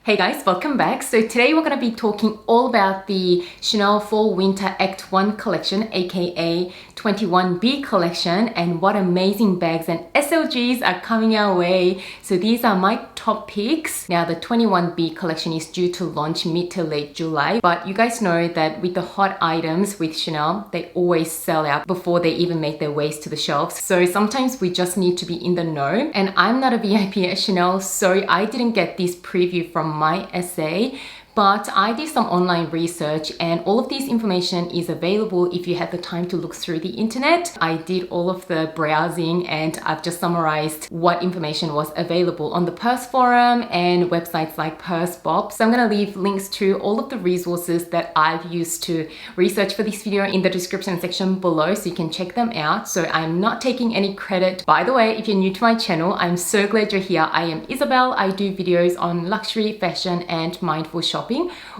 Hey guys, welcome back. So today we're going to be talking all about the Chanel Fall Winter Act 1 collection, aka 21B collection, and what amazing bags and SLGs are coming our way. So these are my top picks. Now the 21B collection is due to launch mid to late July, but you guys know that with the hot items with Chanel, they always sell out before they even make their ways to the shelves. So sometimes we just need to be in the know, and I'm not a VIP at Chanel, so I didn't get this preview from my essay, but I did some online research and all of this information is available if you have the time to look through the internet. I did all of the browsing and I've just summarized what information was available on the Purse forum and websites like Purse Bob. So I'm going to leave links to all of the resources that I've used to research for this video in the description section below, so you can check them out. So I'm not taking any credit. By the way, if you're new to my channel, I'm so glad you're here. I am Isabelle. I do videos on luxury, fashion and mindful shopping.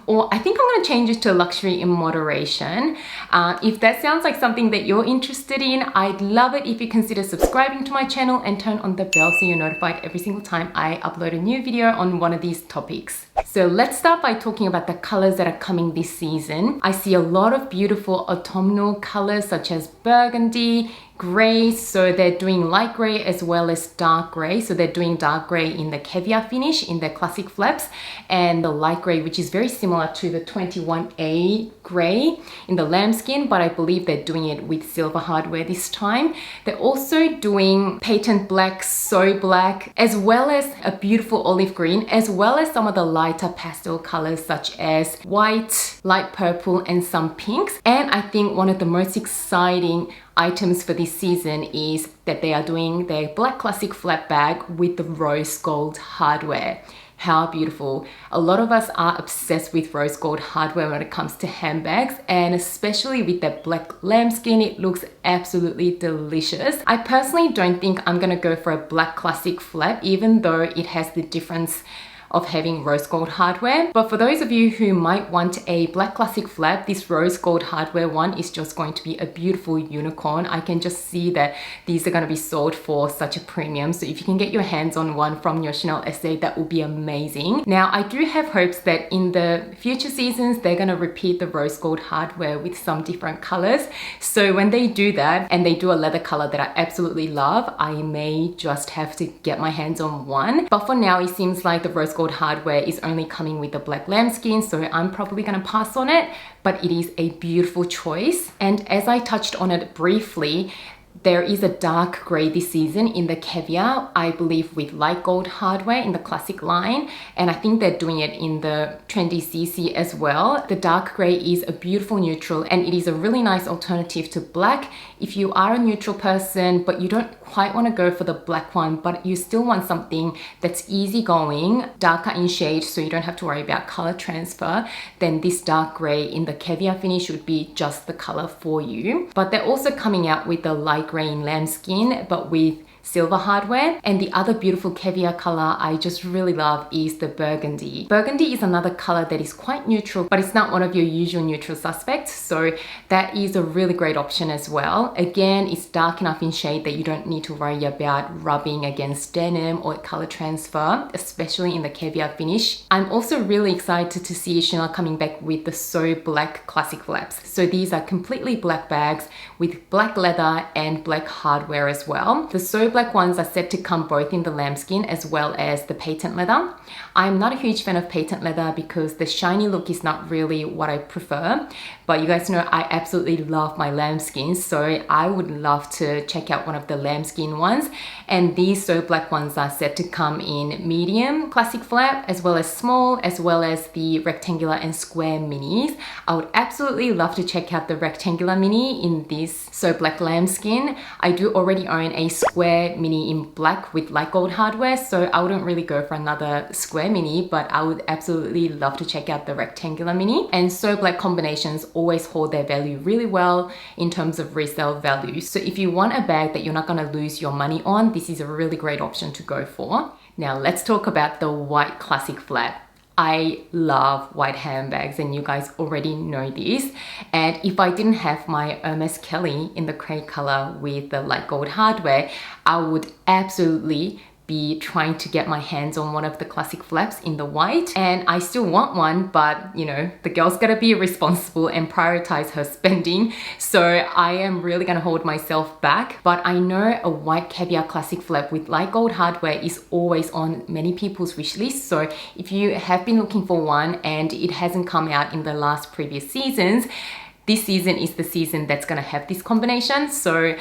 Or I think I'm going to change it to luxury in moderation. If that sounds like something that you're interested in, I'd love it if you consider subscribing to my channel and turn on the bell so you're notified every single time I upload a new video on one of these topics. So let's start by talking about the colors that are coming this season. I see a lot of beautiful autumnal colors such as burgundy, gray, so they're doing light gray as well as dark gray. So they're doing dark gray in the caviar finish in their classic flaps, and the light gray, which is very similar to the 21A gray in the lambskin, but I believe they're doing it with silver hardware this time. They're also doing patent black, so black, as well as a beautiful olive green, as well as some of the lighter pastel colors such as white, light purple and some pinks. And I think one of the most exciting items for this season is that they are doing their black classic flap bag with the rose gold hardware. How beautiful. A lot of us are obsessed with rose gold hardware when it comes to handbags, and especially with that black lambskin, it looks absolutely delicious. I personally don't think I'm gonna go for a black classic flap, even though it has the difference of having rose gold hardware. But for those of you who might want a black classic flap, this rose gold hardware one is just going to be a beautiful unicorn. I can just see that these are going to be sold for such a premium. So if you can get your hands on one from your Chanel essay, that will be amazing. Now, I do have hopes that in the future seasons, they're going to repeat the rose gold hardware with some different colors. So when they do that and they do a leather color that I absolutely love, I may just have to get my hands on one. But for now, it seems like the rose gold hardware is only coming with the black lambskin, so I'm probably going to pass on it, but it is a beautiful choice. And as I touched on it briefly, there is a dark grey this season in the caviar, I believe with light gold hardware in the classic line, and I think they're doing it in the Trendy CC as well. The dark grey is a beautiful neutral and it is a really nice alternative to black. If you are a neutral person but you don't quite want to go for the black one, but you still want something that's easygoing, darker in shade so you don't have to worry about color transfer, then this dark grey in the caviar finish would be just the color for you. But they're also coming out with the light grey in lambskin but with silver hardware. And the other beautiful caviar color I just really love is the burgundy. Burgundy is another color that is quite neutral, but it's not one of your usual neutral suspects, so that is a really great option as well. Again, it's dark enough in shade that you don't need to worry about rubbing against denim or color transfer, especially in the caviar finish. I'm also really excited to see Chanel coming back with the So Black classic flaps. So these are completely black bags with black leather and black hardware as well. The So Black ones are set to come both in the lambskin as well as the patent leather. I'm not a huge fan of patent leather because the shiny look is not really what I prefer, but you guys know I absolutely love my lambskin, so I would love to check out one of the lambskin ones. And these So Black ones are set to come in medium classic flap as well as small, as well as the rectangular and square minis. I would absolutely love to check out the rectangular mini in this So Black lambskin. I do already own a square mini in black with light gold hardware, so I wouldn't really go for another square mini, but I would absolutely love to check out the rectangular mini. And So Black combinations always hold their value really well in terms of resale value. So if you want a bag that you're not going to lose your money on, this is a really great option to go for. Now let's talk about the white classic flap. I love white handbags and you guys already know this. And if I didn't have my Hermes Kelly in the cream color with the light gold hardware, I would absolutely be trying to get my hands on one of the classic flaps in the white, and I still want one, but you know, the girl's gotta be responsible and prioritize her spending, so I am really gonna hold myself back. But I know a white caviar classic flap with light gold hardware is always on many people's wish list, so if you have been looking for one and it hasn't come out in the last previous seasons, this season is the season that's gonna have this combination, so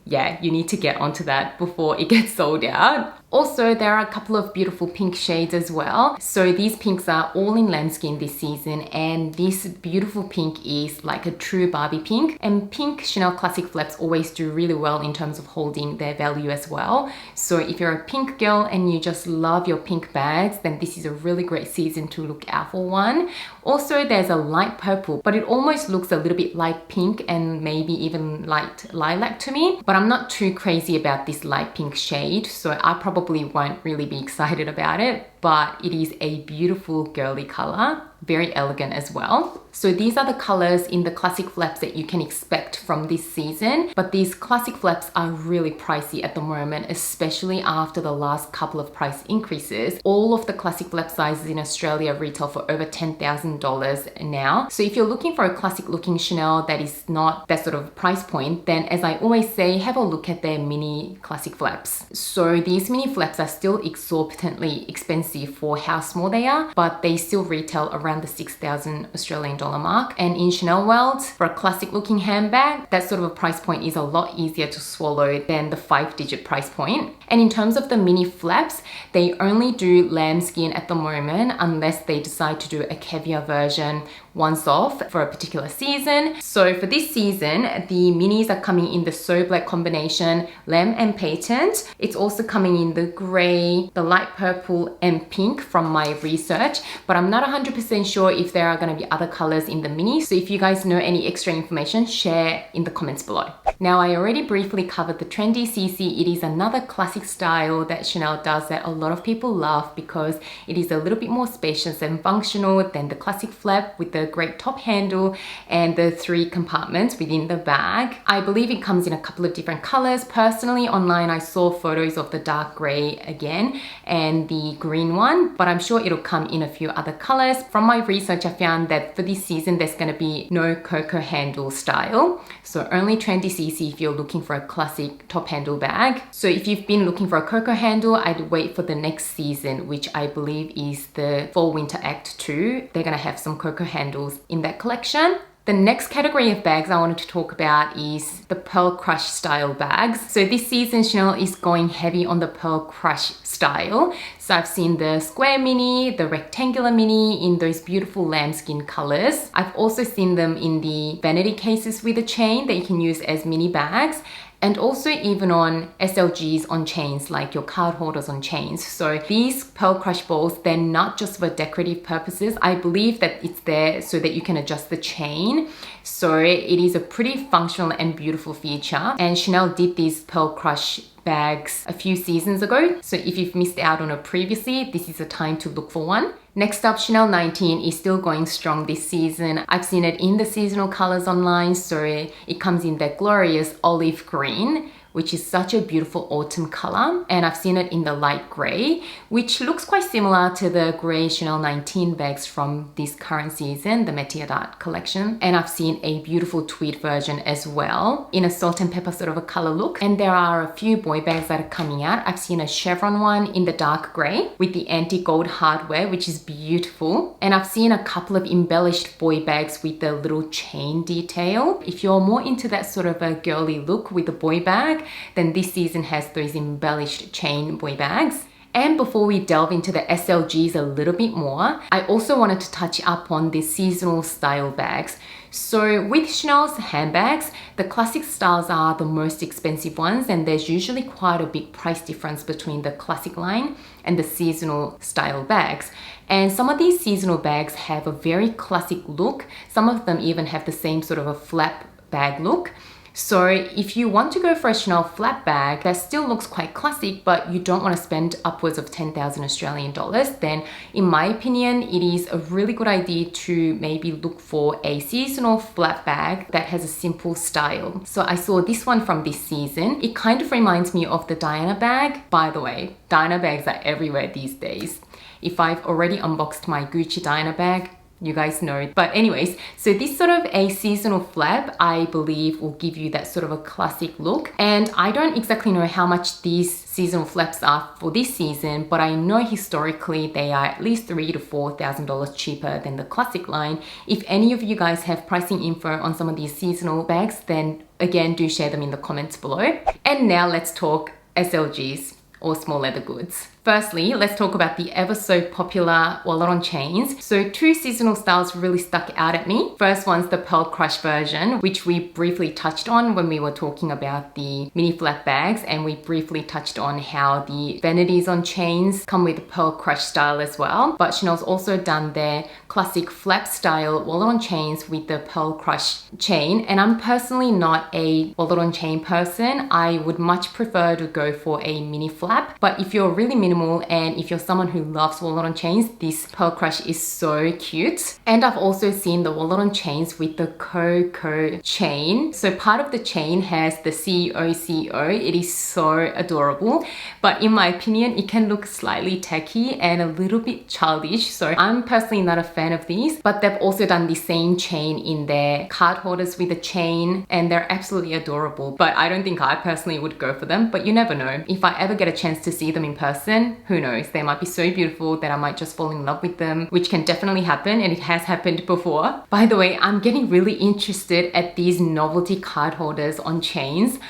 yeah, you need to get onto that before it gets sold out. Also, there are a couple of beautiful pink shades as well. So these pinks are all in lambskin this season, and this beautiful pink is like a true Barbie pink. And pink Chanel classic flaps always do really well in terms of holding their value as well. So if you're a pink girl and you just love your pink bags, then this is a really great season to look out for one. Also, there's a light purple, but it almost looks a little bit like pink and maybe even light lilac to me. But I'm not too crazy about this light pink shade, so I probably won't really be excited about it, but it is a beautiful girly color, very elegant as well. So these are the colors in the classic flaps that you can expect from this season, but these classic flaps are really pricey at the moment, especially after the last couple of price increases. All of the classic flap sizes in Australia retail for over $10,000 now. So if you're looking for a classic looking Chanel that is not that sort of price point, then as I always say, have a look at their mini classic flaps. So these mini flaps are still exorbitantly expensive for how small they are, but they still retail around the 6,000 Australian dollar mark. And in Chanel world, for a classic looking handbag, that sort of a price point is a lot easier to swallow than the 5-digit price point. And in terms of the mini flaps, they only do lambskin at the moment unless they decide to do a caviar version once off for a particular season. So for this season, the minis are coming in the So Black combination, lamb and patent. It's also coming in the grey, the light purple and pink from my research, but I'm not 100% sure if there are going to be other colors in the mini. So if you guys know any extra information, share in the comments below. Now, I already briefly covered the Trendy CC. It is another classic style that Chanel does that a lot of people love because it is a little bit more spacious and functional than the classic flap with the great top handle and the 3 compartments within the bag. I believe it comes in a couple of different colors. Personally, online I saw photos of the dark grey again and the green one, but I'm sure it'll come in a few other colors. From my research, I found that for this season there's going to be no cocoa handle style, so only Trendy CC if you're looking for a classic top handle bag. So if you've been looking for a cocoa handle, I'd wait for the next season, which I believe is the Fall Winter Act 2. They're going to have some cocoa handles in that collection. The next category of bags I wanted to talk about is the Pearl Crush style bags. So this season Chanel is going heavy on the Pearl Crush style. So I've seen the square mini, the rectangular mini in those beautiful lambskin colors. I've also seen them in the vanity cases with a chain that you can use as mini bags, and also even on SLGs on chains, like your card holders on chains. So these Pearl Crush balls, they're not just for decorative purposes. I believe that it's there so that you can adjust the chain. So it is a pretty functional and beautiful feature. And Chanel did these Pearl Crush bags a few seasons ago. So if you've missed out on it previously, this is a time to look for one. Next up, Chanel 19 is still going strong this season. I've seen it in the seasonal colors online, so it comes in that glorious olive green, which is such a beautiful autumn color. And I've seen it in the light gray, which looks quite similar to the gray Chanel 19 bags from this current season, the Métier d'Art collection. And I've seen a beautiful tweed version as well in a salt and pepper sort of a color look. And there are a few boy bags that are coming out. I've seen a chevron one in the dark gray with the anti-gold hardware, which is beautiful. And I've seen a couple of embellished boy bags with the little chain detail. If you're more into that sort of a girly look with a boy bag, then this season has those embellished chain boy bags. And before we delve into the SLGs a little bit more, I also wanted to touch up on the seasonal style bags. So with Chanel's handbags, the classic styles are the most expensive ones, and there's usually quite a big price difference between the classic line and the seasonal style bags. And some of these seasonal bags have a very classic look. Some of them even have the same sort of a flap bag look. So if you want to go for a Chanel flap bag that still looks quite classic, but you don't want to spend upwards of 10,000 Australian dollars, then in my opinion, it is a really good idea to maybe look for a seasonal flap bag that has a simple style. So I saw this one from this season. It kind of reminds me of the Diana bag. By the way, Diana bags are everywhere these days. If I've already unboxed my Gucci Diana bag, you guys know. But anyways, so this sort of a seasonal flap, I believe will give you that sort of a classic look. And I don't exactly know how much these seasonal flaps are for this season, but I know historically they are at least $3,000 to $4,000 cheaper than the classic line. If any of you guys have pricing info on some of these seasonal bags, then again, do share them in the comments below. And now let's talk SLGs, or small leather goods. Firstly, let's talk about the ever so popular wallet on chains. So two seasonal styles really stuck out at me. First one's the Pearl Crush version, which we briefly touched on when we were talking about the mini flap bags, and we briefly touched on how the vanities on chains come with the Pearl Crush style as well. But Chanel's also done their classic flap style wallet on chains with the Pearl Crush chain, and I'm personally not a wallet on chain person. I would much prefer to go for a mini flap, but if you're really minimal and if you're someone who loves wallet on chains, this Pearl Crush is so cute. And I've also seen the wallet on chains with the Coco chain. So part of the chain has the COCO. It is so adorable, but in my opinion, it can look slightly tacky and a little bit childish. So I'm personally not a fan of these, but they've also done the same chain in their card holders with a chain, and they're absolutely adorable. But I don't think I personally would go for them, but you never know. If I ever get a chance to see them in person, who knows, they might be so beautiful that I might just fall in love with them, which can definitely happen, and it has happened before. By the way, I'm getting really interested at these novelty card holders on chains.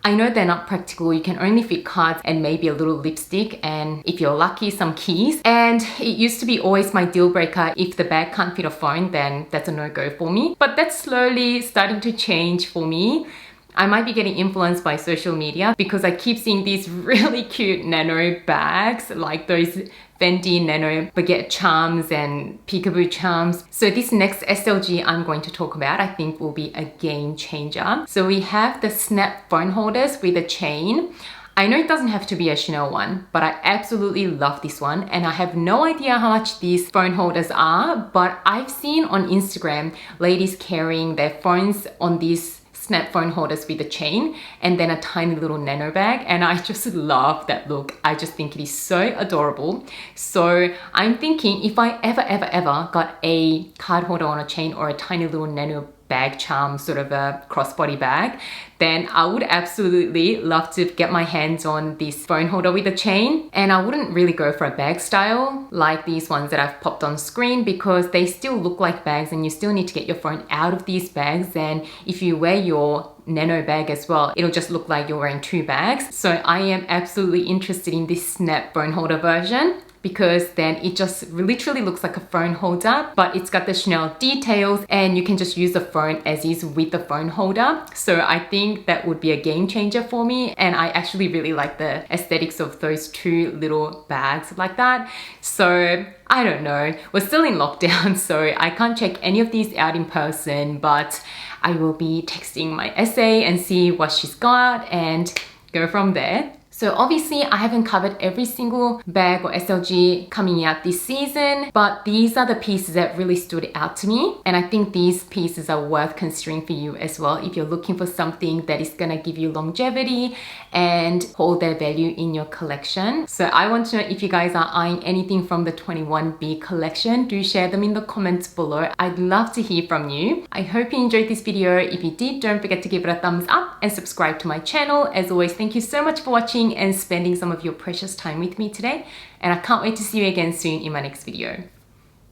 I know they're not practical. You can only fit cards and maybe a little lipstick, and if you're lucky, some keys. And it used to be always my deal breaker. If the bag can't fit a phone, then that's a no-go for me. But that's slowly starting to change for me. I might be getting influenced by social media because I keep seeing these really cute nano bags, like those Fendi nano baguette charms and peekaboo charms. So this next SLG I'm going to talk about, I think will be a game changer. So we have the snap phone holders with a chain. I know it doesn't have to be a Chanel one, but I absolutely love this one, and I have no idea how much these phone holders are, but I've seen on Instagram ladies carrying their phones on these snap phone holders with a chain and then a tiny little nano bag, and I just love that look. I just think it is so adorable. So I'm thinking if I ever got a card holder on a chain or a tiny little nano bag charm, sort of a crossbody bag, then I would absolutely love to get my hands on this phone holder with a chain. And I wouldn't really go for a bag style like these ones that I've popped on screen, because they still look like bags and you still need to get your phone out of these bags. And if you wear your nano bag as well, it'll just look like you're wearing two bags. So I am absolutely interested in this snap phone holder version, because then it just literally looks like a phone holder, but it's got the Chanel details and you can just use the phone as is with the phone holder. So I think that would be a game changer for me, and I actually really like the aesthetics of those two little bags like that. So I don't know, we're still in lockdown, so I can't check any of these out in person, but I will be texting my essay and see what she's got and go from there. So obviously I haven't covered every single bag or SLG coming out this season, but these are the pieces that really stood out to me. And I think these pieces are worth considering for you as well if you're looking for something that is gonna give you longevity and hold their value in your collection. So I want to know if you guys are eyeing anything from the 21B collection. Do share them in the comments below. I'd love to hear from you. I hope you enjoyed this video. If you did, don't forget to give it a thumbs up and subscribe to my channel. As always, thank you so much for watching and spending some of your precious time with me today, and I can't wait to see you again soon in my next video.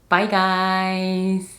Bye guys!